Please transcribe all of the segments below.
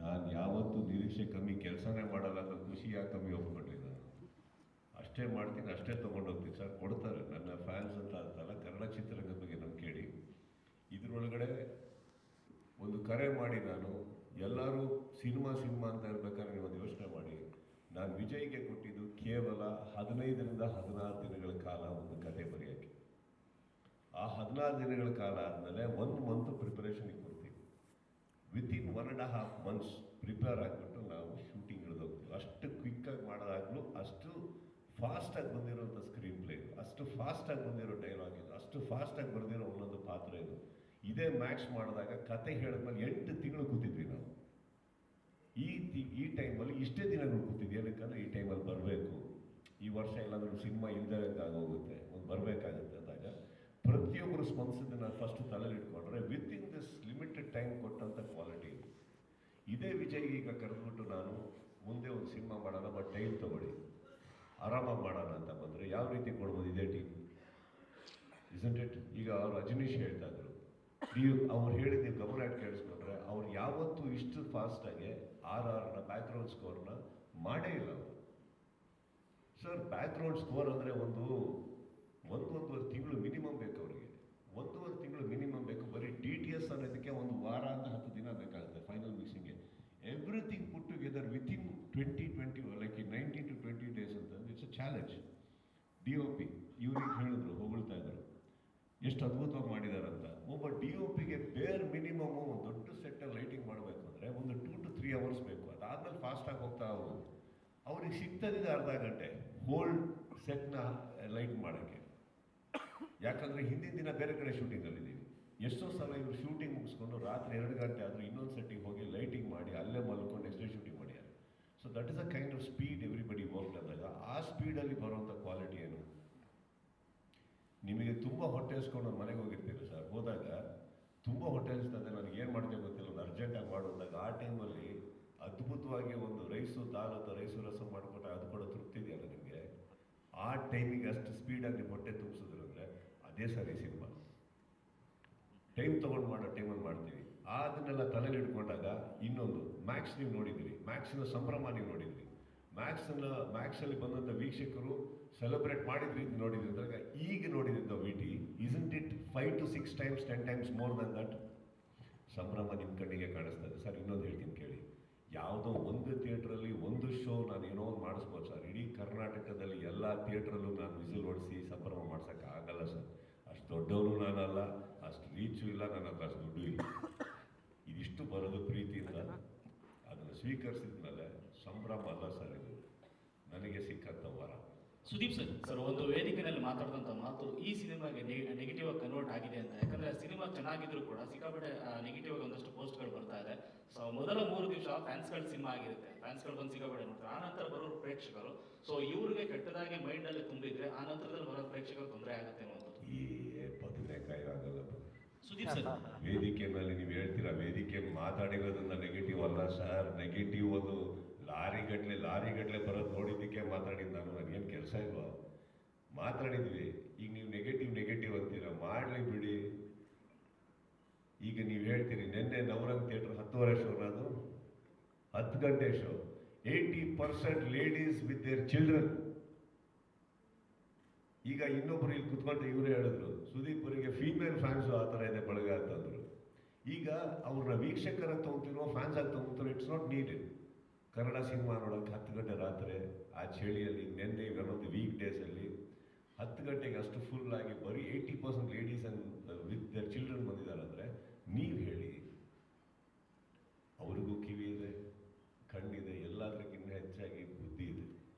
ನಾನು ಯಾವತ್ತೂ ನಿರೀಕ್ಷೆ ಕಮ್ಮಿ ಕೆಲಸನೇ ಮಾಡಲ್ಲ ಅಂತ ಖುಷಿಯಾಗಿ ಕಮ್ಮಿ ಒಪ್ಕೊಂಡ್ರಿ ನಾನು. ಅಷ್ಟೇ ಮಾಡ್ತೀನಿ, ಅಷ್ಟೇ ತೊಗೊಂಡೋಗ್ತೀನಿ ಸರ್. ಕೊಡ್ತಾರೆ ನನ್ನ ಫ್ಯಾನ್ಸ್ ಅಂತ ಅಂತಲ್ಲ, ಕನ್ನಡ ಚಿತ್ರರಂಗದ ಬಗ್ಗೆ ನಮ್ಗೆ ಕೇಳಿ. ಇದರೊಳಗಡೆ ಒಂದು ಕರೆ ಮಾಡಿ ನಾನು ಎಲ್ಲರೂ ಸಿನಿಮಾ ಅಂತ ಇರ್ಬೇಕಾದ್ರೆ ನೀವು ಒಂದು ಯೋಚನೆ ಮಾಡಿ, ನಾನು ವಿಜಯ್ಗೆ ಕೊಟ್ಟಿದ್ದು ಕೇವಲ 15ರಿಂದ 16 ದಿನಗಳ ಕಾಲ ಒಂದು ಕತೆ ಬರೆಯೋಕ್ಕೆ. ಆ 16 ದಿನಗಳ ಕಾಲ ಆದಮೇಲೆ 1 ಮಂತ್ ಪ್ರಿಪರೇಷನ್ಗೆ ಕೊಡ್ತೀವಿ. ವಿತಿನ್ 1.5 months ಪ್ರಿಪೇರ್ ಆಗಿಬಿಟ್ಟು ನಾವು ಶೂಟಿಂಗ್ ಹಿಡಿದೋಗ್ತೀವಿ. ಅಷ್ಟು ಕ್ವಿಕ್ಕಾಗಿ ಮಾಡೋದಾಗಲೂ, ಅಷ್ಟು ಫಾಸ್ಟಾಗಿ ಬಂದಿರೋಂಥ ಸ್ಕ್ರೀನ್ ಪ್ಲೇ ಇದು, ಅಷ್ಟು ಫಾಸ್ಟಾಗಿ ಬಂದಿರೋ ಡೈಲಾಗ್ ಇದು, ಅಷ್ಟು ಫಾಸ್ಟಾಗಿ ಬರೆದಿರೋ ಒಂದೊಂದು ಪಾತ್ರ ಇದು. ಇದೇ ಮ್ಯಾಚ್ ಮಾಡಿದಾಗ ಕತೆ ಹೇಳಿದ್ಮೇಲೆ 8 ತಿಂಗಳು ಕೂತಿದ್ವಿ ನಾವು. ಈ ಟೈಮಲ್ಲಿ ಇಷ್ಟೇ ದಿನಗಳು ಕೂತಿದ್ವಿ. ಏನಕ್ಕಂದ್ರೆ ಈ ಟೈಮಲ್ಲಿ ಬರಬೇಕು, ಈ ವರ್ಷ ಎಲ್ಲಾದರೂ ಸಿನಿಮಾ ಇಲ್ಲದೆ ಆಗೋಗುತ್ತೆ, ಒಂದು ಬರಬೇಕಾಗುತ್ತೆ ಅಂದಾಗ ಪ್ರತಿಯೊಬ್ಬರು ಸ್ಪಂದಿಸಿದ್ದು ನಾನು ಫಸ್ಟ್ ತಲೆಯಲ್ಲಿ ಇಟ್ಕೊಂಡ್ರೆ ವಿತಿನ್ ದಿಸ್ ಲಿಮಿಟೆಡ್ ಟೈಮ್ ಕೊಟ್ಟಂಥ ಕ್ವಾಲಿಟಿ. ಇದೇ ವಿಜಯ್ ಈಗ ಕರೆದ್ಬಿಟ್ಟು ನಾನು ಮುಂದೆ ಒಂದು ಸಿನಿಮಾ ಮಾಡೋಣ, ಬಟ್ ಟೈಮ್ ತೊಗೊಳ್ಳಿ, ಆರಾಮಾಗಿ ಮಾಡೋಣ ಅಂತ ಬಂದರೆ ಯಾವ ರೀತಿ ಕೊಡ್ಬೋದು ಇದೇ ಟೀಮ್? Isn't it? ಈಗ ಅವ್ರು ರಜನೀಶ್ ಹೇಳ್ತಾ ಇದ್ರು, ಅವ್ರು ಹೇಳಿದ ನೀವು ಗಮನ ಇಟ್ಟು ಕೇಳಿಸ್ಕೊಂಡ್ರೆ ಅವ್ರು ಯಾವತ್ತೂ ಇಷ್ಟು ಫಾಸ್ಟಾಗಿ RRನ ಬ್ಯಾಕ್ಗ್ರೌಂಡ್ ಸ್ಕೋರ್ನ ಮಾಡೇ ಇಲ್ಲ ಅವರು. ಸರ್, ಬ್ಯಾಕ್ಗ್ರೌಂಡ್ ಸ್ಕೋರ್ ಅಂದರೆ ಒಂದೂವರೆ ತಿಂಗಳು ಮಿನಿಮಮ್ ಬೇಕು ಅವರಿಗೆ. 1.5 ತಿಂಗಳು ಮಿನಿಮಮ್ ಬೇಕು. ಬರೀ DTS ಅನ್ನೋದಕ್ಕೆ 1 ವಾರ ಅಂತ 10 ದಿನ ಬೇಕಾಗುತ್ತೆ ಫೈನಲ್ ಮಿಕ್ಸಿಂಗ್ಗೆ. Everything put together within 20 like 19 to 20 days ಅಂತ. It's a challenge. DOP ಇವ್ರಿಗೆ ಹೇಳಿದ್ರು, ಹೊಗಳ್ತಾ ಇದ್ರು ಎಷ್ಟು ಅದ್ಭುತವಾಗಿ ಮಾಡಿದಾರಂತ. ಒಬ್ಬ DOPಗೆ ಬೇರ್ ಮಿನಿಮಮ್ ಒಂದು ದೊಡ್ಡ ಸೆಟ್ಟಲ್ಲಿ ಲೈಟಿಂಗ್ ಮಾಡಬೇಕು ಅಂದರೆ ಒಂದು 2 to 3 hours ಬೇಕು. ಅದಾದ್ಮೇಲೆ ಫಾಸ್ಟಾಗಿ ಹೋಗ್ತಾ ಹೋಗೋದು. ಅವ್ರಿಗೆ ಸಿಗ್ತದಿದೆ ಅರ್ಧ ಗಂಟೆ ಹೋಲ್ ಸೆಟ್ನ ಲೈಟ್ ಮಾಡೋಕ್ಕೆ. ಯಾಕಂದರೆ ಹಿಂದಿನ ದಿನ ಬೇರೆ ಕಡೆ ಶೂಟಿಂಗಲ್ಲಿದ್ದೀವಿ. ಎಷ್ಟೋ ಸಲ ಇವರು ಶೂಟಿಂಗ್ ಮುಗಿಸ್ಕೊಂಡು ರಾತ್ರಿ 2 ಗಂಟೆ ಆದರೂ ಇನ್ನೊಂದು ಸೆಟ್ಟಿಗೆ ಹೋಗಿ ಲೈಟಿಂಗ್ ಮಾಡಿ ಅಲ್ಲೇ ಮಲ್ಕೊಂಡು ನೆಕ್ಸ್ಟ್ ಡೇ ಶೂಟಿಂಗ್ ಮಾಡ್ಯಾರ. So that is a kind of speed everybody work ಅಂದಾಗ ಆ ಸ್ಪೀಡಲ್ಲಿ ಬರುವಂಥ ಕ್ವಾಲಿಟಿ ಏನು? ನಿಮಗೆ ತುಂಬ ಹೊಟ್ಟೆ ಹಸ್ಕೊಂಡು ಮನೆಗೆ ಹೋಗಿರ್ತೀರಿ ಸರ್, ಹೋದಾಗ ತುಂಬ ಹೊಟ್ಟೆ ಹಸ್ತಾರೆ, ನನಗೆ ಏನು ಮಾಡ್ತೇವೆ ಗೊತ್ತಿಲ್ಲ, ಒಂದು ಅರ್ಜೆಂಟಾಗಿ ಮಾಡೋದಾಗ ಆ ಟೈಮಲ್ಲಿ ಅದ್ಭುತವಾಗಿ ಒಂದು ರೈಸು ದಾಲ್ ಅಥವಾ ರೈಸು ರಸಂ ಮಾಡಿಕೊಟ್ಟಾಗ ಅದು ಕೂಡ ತೃಪ್ತಿ ಇದೆಯಲ್ಲ ನಿಮಗೆ. ಆ ಟೈಮಿಗೆ ಅಷ್ಟು ಸ್ಪೀಡಾಗಿ ನೀವು ಹೊಟ್ಟೆ ತುಂಬಿಸಿದ್ರು ಅಂದರೆ ಅದೇ ಸರಿ ಸಿನಿಮಾ. ಟೈಮ್ ತೊಗೊಂಡು ಮಾಡೋ ಟೈಮಲ್ಲಿ ಮಾಡ್ತೀವಿ. ಅದನ್ನೆಲ್ಲ ತಲೆಯಲ್ಲಿ ಇಟ್ಕೊಂಡಾಗ ಇನ್ನೊಂದು ಮ್ಯಾಕ್ಸ್ ನೀವು ನೋಡಿದ್ದೀರಿ, ಮ್ಯಾಕ್ಸಿನ ಸಂಭ್ರಮ ನೀವು ನೋಡಿದ್ರಿ, ಮ್ಯಾಕ್ಸಲ್ಲಿ ಬಂದಂಥ ವೀಕ್ಷಕರು ಸೆಲೆಬ್ರೇಟ್ ಮಾಡಿದ್ರಿ ನೋಡಿದ್ರಿ ಅಂದಾಗ ಈಗ ನೋಡಿದ್ದ VT isn't it 5 to 6 times 10 times more than that? ಸಂಭ್ರಮ ನಿಮ್ಮ ಕಣ್ಣಿಗೆ ಕಾಣಿಸ್ತದೆ ಸರ್. ಇನ್ನೊಂದು ಹೇಳ್ತೀನಿ ಕೇಳಿ, ಯಾವುದೋ ಒಂದು ಥಿಯೇಟ್ರಲ್ಲಿ ಒಂದು ಶೋ ನಾನು ಏನೋ ಒಂದು ಮಾಡಿಸ್ಬೋದು ಸರ್. ಇಡೀ ಕರ್ನಾಟಕದಲ್ಲಿ ಎಲ್ಲ ಥಿಯೇಟ್ರಲ್ಲೂ ನಾನು ವಿಸಿಲ್ ಹೊಡಿಸಿ ಸಂಭ್ರಮ ಮಾಡ್ಸೋಕ್ಕೆ ಆಗಲ್ಲ ಸರ್. ಅಷ್ಟು ದೊಡ್ಡವನು ನಾನಲ್ಲ, ಅಷ್ಟು ರೀಚು ಇಲ್ಲ, ನನ್ನ ಹತ್ರ ಅಷ್ಟು ದುಡ್ಡು ಇಲ್ಲ. ಇದಿಷ್ಟು ಬರೋದು ಪ್ರೀತಿಯಿಂದ. ಅದನ್ನು ಸ್ವೀಕರಿಸಿದ ಮೇಲೆ ಸಂಭ್ರಮ ಅಲ್ಲ ಸರ್, ಇದು ನನಗೆ ಸಿಕ್ಕಂಥ ವರ. ಸುದೀಪ್ ಸರ್ ಒಂದು ವೇದಿಕೆಯಲ್ಲಿ ಮಾತಾಡಿದಂಥ ಮಾತು ಈ ಸಿನಿಮಾಗೆ ನೆಗೆಟಿವ್ ಆಗಿ ಕನ್ವರ್ಟ್ ಆಗಿದೆ ಅಂತ. ಯಾಕಂದ್ರೆ ಸಿನಿಮಾ ಚೆನ್ನಾಗಿದ್ರು ಕೂಡ ಸಿಕ್ಕಾಪಟ್ಟೆ ನೆಗೆಟಿವ್ ಆಗಿ ಒಂದಷ್ಟು ಪೋಸ್ಟ್ಗಳು ಬರ್ತಾ ಇದೆ. ಸೊ ಮೊದಲ 3 ದಿವಸ ಫ್ಯಾನ್ಸ್ಗಳ ಸಿನಿಮಾ ಆಗಿರುತ್ತೆ, ಫ್ಯಾನ್ಸ್ಗಳು ಬಂದು ಸಿಕ್ಕಾಪಟ್ಟೆ ನೋಡ್ತಾರೆ. ಆ ನಂತರ ಬರೋ ಪ್ರೇಕ್ಷಕರು ಸೊ ಇವ್ರಿಗೆ ಕೆಟ್ಟದಾಗಿ ಮೈಂಡಲ್ಲಿ ತುಂಬಿದ್ರೆ ಆ ನಂತರದಲ್ಲಿ ಬರೋ ಪ್ರೇಕ್ಷಕರು ತೊಂದರೆ ಆಗುತ್ತೆ ಅನ್ನೋದು ಈ ಬದನೆಕಾಯಿ ಆಗಲ್ಲ. ಸುದೀಪ್ ಸರ್, ವೇದಿಕೆ ಮೇಲೆ ನೀವು ಹೇಳ್ತೀರಾ, ವೇದಿಕೆ ಮಾತಾಡಿರೋದನ್ನ ನೆಗೆಟಿವ್ ಅಲ್ಲ ಸರ್. ನೆಗೆಟಿವ್ ಅದು ಲಾರಿ ಗಟ್ಟಲೆ ಬರೋದು ನೋಡಿದ್ದಕ್ಕೆ ಮಾತಾಡಿದ್ದು ನಾನು. ನನಗೇನು ಕೆಲಸ ಇಲ್ವಾ? ಮಾತಾಡಿದ್ವಿ. ಈಗ ನೀವು ನೆಗೆಟಿವ್ ಅಂತೀರಾ, ಮಾಡಲಿ ಬಿಡಿ. ಈಗ ನೀವು ಹೇಳ್ತೀರಿ ನಿನ್ನೆ ನವರಂಗ್ ಥಿಯೇಟರ್ 10:30 ಶೋ, ಅದು 10 ಗಂಟೆ show, 80% ladies with their children. ಈಗ ಇನ್ನೊಬ್ರು ಇಲ್ಲಿ ಕುತ್ಕೊಂಡು ಇವರೇ ಹೇಳಿದ್ರು, ಸುದೀಪ್ ಅವರಿಗೆ ಫೀಮೇಲ್ ಫ್ಯಾನ್ಸು ಆ ಥರ ಇದೆ ಬಳಗ ಅಂತಂದ್ರು. ಈಗ ಅವ್ರನ್ನ ವೀಕ್ಷಕರ ತೊಗೊತಿರೋ ಫ್ಯಾನ್ಸ್ ಆಗಿ ತೊಗೊತಿರೋ, it's not needed. Kannada cinema ನೋಡೋಕ್ಕೆ 10 ಗಂಟೆ ರಾತ್ರಿ ಆ ಚಳಿಯಲ್ಲಿ, ನೆನ್ನೆ ಇನ್ನೊಂದು ವೀಕ್ ಡೇಸಲ್ಲಿ 10 ಗಂಟೆಗೆ ಅಷ್ಟು ಫುಲ್ ಆಗಿ ಬರೀ 80% ladies and with their children ಬಂದಿದ್ದಾರೆ ಅಂದರೆ ನೀವು ಹೇಳಿ. ಅವ್ರಿಗೂ ಕಿವಿ ಇದೆ, ಕಣ್ಣಿದೆ, ಎಲ್ಲದಕ್ಕಿಂತ ಹೆಚ್ಚಾಗಿ ಬುದ್ಧಿ ಇದೆ.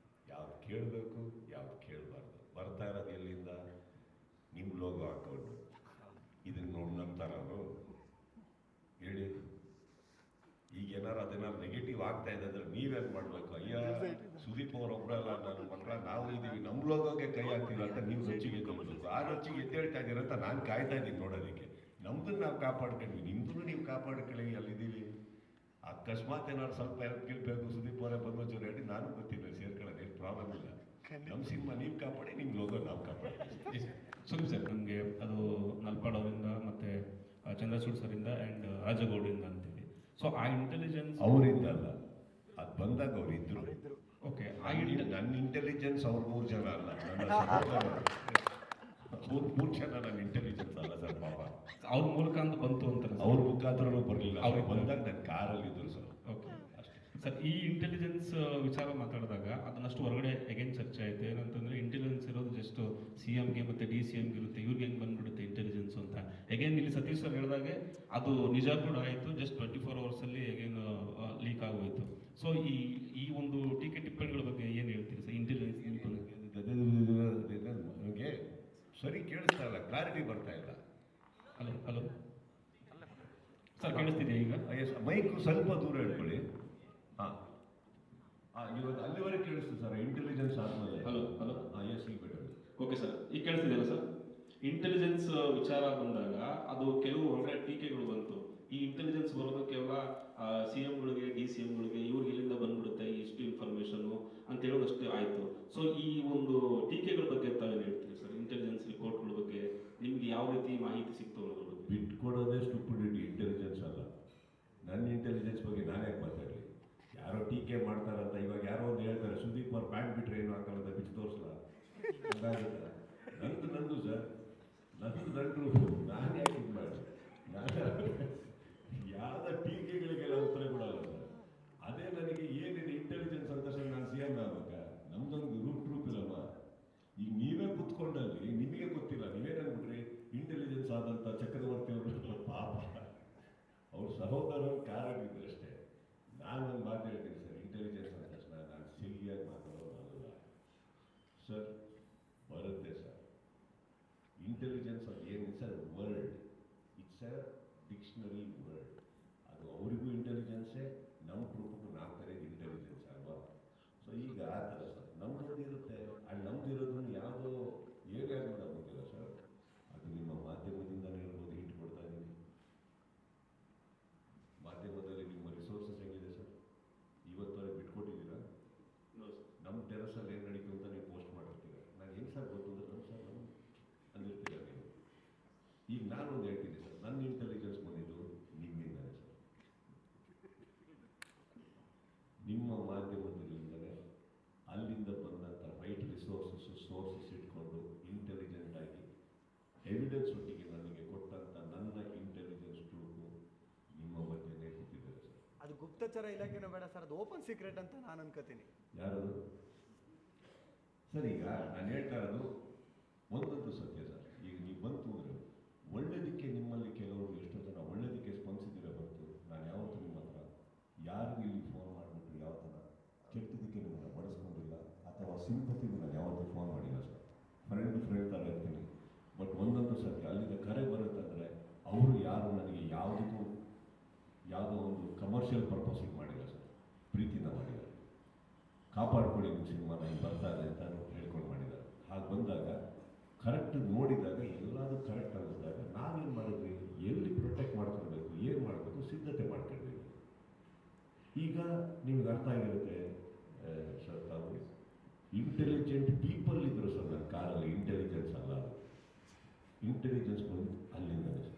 ಯಾವ್ದು ಕೇಳಬೇಕು, ಯಾವ್ದು ಕೇಳಬಾರ್ದು. ಬರ್ತಾ ಇರೋದು ಎಲ್ಲಿಂದ? ನಿಮ್ಮ ಲೋಗೋ ಹಾಕೊಂಡು ಇದನ್ನು ನೋಡಿ ನಂಬ್ತಾರ ಅವರು? ಹೇಳಿ. ಈಗ ಏನಾರು ಅದೇನಾರು ನೆಗೆಟಿವ್ ಆಗ್ತಾ ಇದೆ ಅಂದರೆ ನೀವೇನು ಮಾಡಬೇಕು? ಅಯ್ಯ, ಸುದೀಪ್ ಅವರೊಬ್ಬರಲ್ಲ, ನನ್ನ ಮಕ್ಕಳ ನಾವು ಇದ್ದೀವಿ, ನಮ್ಮ ಲೋಗೋಗೆ ಕೈ ಹಾಕ್ತೀವಿ ಅಂತ ನೀವು ರೊಚ್ಚಿಗೆ ಎದ್ದೇಳಬೇಕು. ಆ ರೊಚ್ಚಿಗೆ ಎದ್ದೇಳ್ತಾ ಇದ್ದೀರ ಅಂತ ನಾನು ಕಾಯ್ತಾ ಇದ್ದೀನಿ ನೋಡೋದಕ್ಕೆ. ನಮ್ದನ್ನು ನಾವು ಕಾಪಾಡ್ಕೊಂಡ್ವಿ, ನಿಮ್ದನ್ನು ನೀವು ಕಾಪಾಡ್ಕೊಳ್ಳಿ. ಅಲ್ಲಿದ್ದೀವಿ. ಅಕಸ್ಮಾತ್ ಏನಾದ್ರು ಸ್ವಲ್ಪ ಹೆಲ್ಪ್ ಬೇಕು, ಸುದೀಪ್ ಅವರೇ ಬಂದು ಒಂಚೂರು ಹೇಳಿ, ನಾನು ಬರ್ತೀನಿ, ಸೇರ್ಕೊಳ್ಳೋದು, ಏನು ಪ್ರಾಬ್ಲಮ್ ಇಲ್ಲ. ನಮ್ಮ ಸಿನಿಮಾ ನೀವು ಕಾಪಾಡಿ, ನಿಮ್ಮ ಲೋಗೋ ನಾವು ಕಾಪಾಡಿ. ಸುದೀಪ್ ಸರ್, ನಮಗೆ ಅದು ನಲ್ಪಾಡ್ ಅವರಿಂದ ಮತ್ತು ಚಂದ್ರಚೂಡ್ ಸರಿಂದ ಆ್ಯಂಡ್ ರಾಜಗೌಡರಿಂದ ಅಂತೀವಿ. ಸೊ ಆ ಇಂಟೆಲಿಜೆನ್ಸ್ ಅವರಿದ್ದಲ್ಲ, ಅದು ಬಂದಾಗ ಅವ್ರು ಇದ್ರು. ಓಕೆ, ನನ್ನ ಇಂಟೆಲಿಜೆನ್ಸ್ ಅವ್ರು 3 ಜನ ಅಲ್ಲ, ನನ್ನ ಸಹೋದರರು. 3 ಜನ ನನ್ನ ಇಂಟೆಲಿಜೆನ್ಸ್ ಅಲ್ಲ ಸರ್, ಪಾಪ ಅವ್ರ ಮೂಲಕ ಅಂತ ಬಂತು ಅಂತ ಅವ್ರ ಮುಖಾಂತರನೂ ಬರಲಿಲ್ಲ. ಅವ್ರಿಗೆ ಬಂದಾಗ ನನ್ನ ಕಾರಲ್ಲಿ ಇದ್ರು ಸರ್. ಓಕೆ ಅಷ್ಟೇ ಸರ್. ಈ ಇಂಟೆಲಿಜೆನ್ಸ್ ವಿಚಾರ ಮಾತಾಡಿದಾಗ ಅದನ್ನಷ್ಟು ಹೊರಗಡೆ ಅಗೇನ್ ಚರ್ಚೆ ಆಯ್ತು. ಏನಂತಂದ್ರೆ ಇಂಟೆಲಿಜೆನ್ಸ್ ಇರೋದು ಜಸ್ಟ್ CMಗೆ ಮತ್ತೆ DCMಗೆ ಇರುತ್ತೆ, ಇವ್ರಿಗೆ ಹೆಂಗೆ ಬಂದ್ಬಿಡುತ್ತೆ ಇಂಟೆಲಿಜೆನ್ಸ್ ಅಂತ. ಅಗೇನ್ ಇಲ್ಲಿ ಸತೀಶ್ ಸರ್ ಹೇಳಿದಾಗೆ ಅದು ನಿಜ ಕೂಡ ಆಯಿತು. ಜಸ್ಟ್ 24 hours ಅಲ್ಲಿ ಅಗೇನ್ ಲೀಕ್ ಆಗೋಯ್ತು. ಸೊ ಈ ಒಂದು ಟೀಕೆ ಟಿಪ್ಪಣಿಗಳ ಬಗ್ಗೆ ಏನು ಹೇಳ್ತೀರಿ ಸರ್? ಇಂಟೆಲಿಜೆನ್ಸ್ ನನಗೆ ಸರಿ ಕೇಳಿಸ್ತಾ ಇಲ್ಲ, ಕ್ಲಾರಿಟಿ ಬರ್ತಾ ಇಲ್ಲ. ಹಲೋ ಹಲೋ ಸರ್, ಕೇಳಿಸ್ತಿದೆಯಾ ಈಗ? ಎಸ್, ಮೈಕ್ ಸ್ವಲ್ಪ ದೂರ ಇಟ್ಕೊಳ್ಳಿ. ಹಾಂ, ಇವತ್ತು ಅಲ್ಲಿವರೆಗೆ ಕೇಳಿಸ್ತು ಸರ್. ಇಂಟೆಲಿಜೆನ್ಸ್ ಆದಮೇಲೆ ಹಲೋ ಹಲೋ ಎಸ್, ಈಗ ಬೆಟರ್. ಓಕೆ ಸರ್, ಈಗ ಕೇಳಿಸ್ತಿದೆಯಲ್ಲ ಸರ್? ಇಂಟೆಲಿಜೆನ್ಸ್ ವಿಚಾರ ಬಂದಾಗ ಅದು ಕೆಲವು ಹೊರಗಡೆ ಟೀಕೆಗಳು ಬಂತು. ಈ ಇಂಟೆಲಿಜೆನ್ಸ್ ಬರೋದು ಕೇವಲ CMಗಳಿಗೆ DCMಗಳಿಗೆ ಇವ್ರಿಗೆ ಎಲ್ಲಿಂದ ಬಂದ್ಬಿಡುತ್ತೆ ಇಷ್ಟು ಇನ್ಫಾರ್ಮೇಷನು ಅಂತ ಹೇಳೋದಷ್ಟೇ ಆಯಿತು. ಸೊ ಈ ಒಂದು ಟೀಕೆಗಳ ಬಗ್ಗೆ ತಾವೇನು ಹೇಳ್ತೀರಿ ಸರ್? ಇಂಟೆಲಿಜೆನ್ಸ್ ರಿಪೋರ್ಟ್ಗಳ ಬಗ್ಗೆ ನಿಮ್ಗೆ ಯಾವ ರೀತಿ ಮಾಹಿತಿ ಸಿಕ್ತು ಅನ್ನೋದ್ರ ಬಗ್ಗೆ? ಬಿಟ್ಕೊಡೋದೇ ಸ್ಟುಪಿಡಿಟಿ, ಇಂಟೆಲಿಜೆನ್ಸ್ ಅಲ್ಲ. ನನ್ನ ಇಂಟೆಲಿಜೆನ್ಸ್ ಬಗ್ಗೆ ನಾನೇ ಮಾತಾಡಲಿ. ಯಾರೋ ಟೀಕೆ ಮಾಡ್ತಾರಂತ ಇವಾಗ ಯಾರೋ ಒಂದು ಹೇಳ್ತಾರೆ, ಸುದೀಪ್ ಅವ್ರು ಪ್ಯಾಂಟ್ ಬಿಟ್ರೆ ಏನು ಹಾಕಲ್ಲ ಅಂತ ಬಿಚ್ಚು ತೋರಿಸಲ್ಲ. ನಂದು ಸರ್, ನಂದು ನಾನು ಯಾಕೆ ಇದು ಮಾಡಿ ಯಾವ್ದ ಟೀಕೆಗಳಿಗೆಲ್ಲ ಉತ್ತರ ಕೊಡಲ್ಲ ಸರ್. ಅದೇ ನನಗೆ ಏನಿದೆ ಇಂಟೆಲಿಜೆನ್ಸ್ ಅಂತ ಸರ್, ನಾನು CM ಆಗ್ಬೇಕಾ? ನಮ್ದೊಂದು ರೂಪ್ ಇಲ್ಲಮ್ಮ. ಈಗ ನೀವೇ ಕುತ್ಕೊಂಡಲ್ಲಿ ನಿಮಗೆ ಗೊತ್ತಿಲ್ಲ, ನೀವೇನನ್ಬಿಟ್ರಿ ಇಂಟೆಲಿಜೆನ್ಸ್ ಆದಂಥ ಚಕ್ರವರ್ತಿ ಅವರು ಪಾಪ ಅವ್ರ ಸಹೋದರರು ಕಾರಾಗಿದ್ರು ಅಷ್ಟೇ. ನಾನೊಂದು ಮಾತು ಹೇಳ್ತೀನಿ ಸರ್, ಇಂಟೆಲಿಜೆನ್ಸ್ ಅಂದ ತಕ್ಷಣ ನಾನು ಸಿಲ್ಲಿಯಾಗಿ ಮಾತಾಡೋದಲ್ಲ ಸರ್. ಬರುತ್ತೆ ಸರ್. ಇಂಟೆಲಿಜೆನ್ಸ್ ಅದು ಏನಿದೆ sir, word, it's a dictionary word. ಅದು ಅವರಿಗೂ ಇಂಟೆಲಿಜೆನ್ಸೇ, ನಮ್ಮ ಗ್ರೂಪ್ಗೂ ನಾವು ಕರೆಯೋದು ಇಂಟೆಲಿಜೆನ್ಸ್ ಅಲ್ವಾ? ಸೊ ಈಗ ಆ ಥರ ಸರ್ ನಮ್ಮದು ಇರುತ್ತೆ. ಆ್ಯಂಡ್ ನಮ್ದು ಇರೋದನ್ನು ಯಾವುದೋ ಏರಿಯಾದಿಂದ ಬಂದಿಲ್ಲ ಸರ್. ಅದು ನಿಮ್ಮ ಮಾಧ್ಯಮದಿಂದಲೇ ಇರ್ಬೋದು. ಹಿಟ್ ಕೊಡ್ತಾ ಇದ್ದೀನಿ. ಮಾಧ್ಯಮದಲ್ಲಿ ನಿಮ್ಮ ರಿಸೋರ್ಸಸ್ ಹೆಂಗಿದೆ ಸರ್? ಇವತ್ತವರೆಗೆ ಬಿಟ್ಕೊಟ್ಟಿದ್ದೀರಾ? ನಮ್ಮ ಟೆರಸಲ್ಲಿ ಏನು ನಡೀತು ಅಂತ ನೀವು ಪೋಸ್ಟ್ ಮಾಡಿರ್ತೀರ. ನಾನು ಹೆಂಗೆ ಸರ್ ಗೊತ್ತು ಅಂದ್ರೆ ನಮ್ಮ ಸರ್ ನಮ್ಮ ಅಂದಿರ್ತೀರ ನೀವು. ಈಗ ನಾನೊಂದು ಹೇಳ್ತೀನಿ ಸರ್, ನನ್ನ ಇಂಟೆಲಿಜೆನ್ಸ್ ಬಂದಿದ್ದು ನಿಮ್ಮಿಂದಲೇ ಸರ್. ನಿಮ್ಮ ಮಾಧ್ಯಮದಿಂದಲೇ ಅಲ್ಲಿಂದ ಬಂದಂಥ ರೈಟ್ ಸೋರ್ಸಸ್ ಇಟ್ಕೊಂಡು ಇಂಟೆಲಿಜೆಂಟ್ ಆಗಿ ಎವಿಡೆನ್ಸ್ ಒಟ್ಟಿಗೆ ನನಗೆ ಕೊಟ್ಟಂಥ ನನ್ನ ಇಂಟೆಲಿಜೆನ್ಸ್ ಗ್ರೂಪು ನಿಮ್ಮ ಮಧ್ಯೆನೇ ಕೂತಿದ್ದಾರೆ ಸರ್. ಅದು ಗುಪ್ತಚರ ಇಲಾಖೆನೂ ಬೇಡ ಸರ್, ಅದು ಓಪನ್ ಸೀಕ್ರೆಟ್ ಅಂತ ನಾನು ಅನ್ಕೋತೀನಿ. ಯಾರದು ಸರ್? ಈಗ ನಾನು ಹೇಳ್ತಾ ಇರೋದು ಒಂದಂತೂ ಸತ್ಯ ಸರ್. ಈಗ ನೀವು ಬಂತು ಅಂದರೆ ಒಳ್ಳೇದಕ್ಕೆ ನಿಮ್ಮಲ್ಲಿ ಕೆಲವರು ಎಷ್ಟೋ ಜನ ಒಳ್ಳೇದಕ್ಕೆ ಸ್ಪಂದಿಸಿದ್ದೀರ ಬಂತು. ನಾನು ಯಾವತ್ತೂ ನಿಮ್ಮ ಹತ್ರ ಯಾರಿಗೂ ಇಲ್ಲಿ ಫೋನ್ ಮಾಡಿಬಿಟ್ಟು ಯಾವ ಥರ ಕೆಟ್ಟದಕ್ಕೆ ನಿಮ್ಮನ್ನು ಬಳಸ್ಕೊಂಡಿಲ್ಲ ಅಥವಾ ಸಿಂಪತಿಗೂ ನಾನು ಯಾವತ್ತೂ ಫೋನ್ ಮಾಡಿಲ್ಲ ಸರ್. ಫ್ರೆಂಡ್ ಥರ ಇರ್ತೀನಿ. ಬಟ್ ಒಂದಂತೂ ಸತ್ಯ, ಅಲ್ಲಿಂದ ಕರೆ ಬರುತ್ತಂದರೆ ಅವರು ಯಾರು ನನಗೆ ಯಾವುದೋ ಒಂದು ಕಮರ್ಷಿಯಲ್ ಪರ್ಪಸ್ಸಿಗೆ ಮಾಡಿಲ್ಲ ಸರ್, ಪ್ರೀತಿನ ಮಾಡಿದ್ದಾರೆ. ಕಾಪಾಡ್ಕೊಳ್ಳಿ ನಿಮ್ಮ ಸಿನಿಮಾ ನನಗೆ ಬರ್ತಾ ಇದೆ ಅಂತ ಹೇಳ್ಕೊಂಡು ಮಾಡಿದ್ದಾರೆ. ಹಾಗೆ ಬಂದಾಗ ಕರೆಕ್ಟ್ ನೋಡಿದಾಗ ಎಲ್ಲದೂ ಕರೆಕ್ಟ್ ಅನ್ನಿಸಿದಾಗ ನಾವೇನು ಮಾಡಿದ್ವಿ, ಎಲ್ಲಿ ಪ್ರೊಟೆಕ್ಟ್ ಮಾಡ್ಕೊಳ್ಬೇಕು, ಏನು ಮಾಡಬೇಕು ಸಿದ್ಧತೆ ಮಾಡ್ಕೊಂಡ್ವಿ. ಈಗ ನಿಮ್ಗೆ ಅರ್ಥ ಆಗಿರುತ್ತೆ ಸರ್, ತಾವು ಇಂಟೆಲಿಜೆಂಟ್ ಪೀಪಲ್ ಇದ್ರು ಸರ್ ನನ್ನ ಕಾರಲ್ಲಿ. ಇಂಟೆಲಿಜೆನ್ಸ್ ಅಲ್ಲ, ಇಂಟೆಲಿಜೆನ್ಸ್ ಬಂದು ಅಲ್ಲಿಂದಲೇ ಸರ್.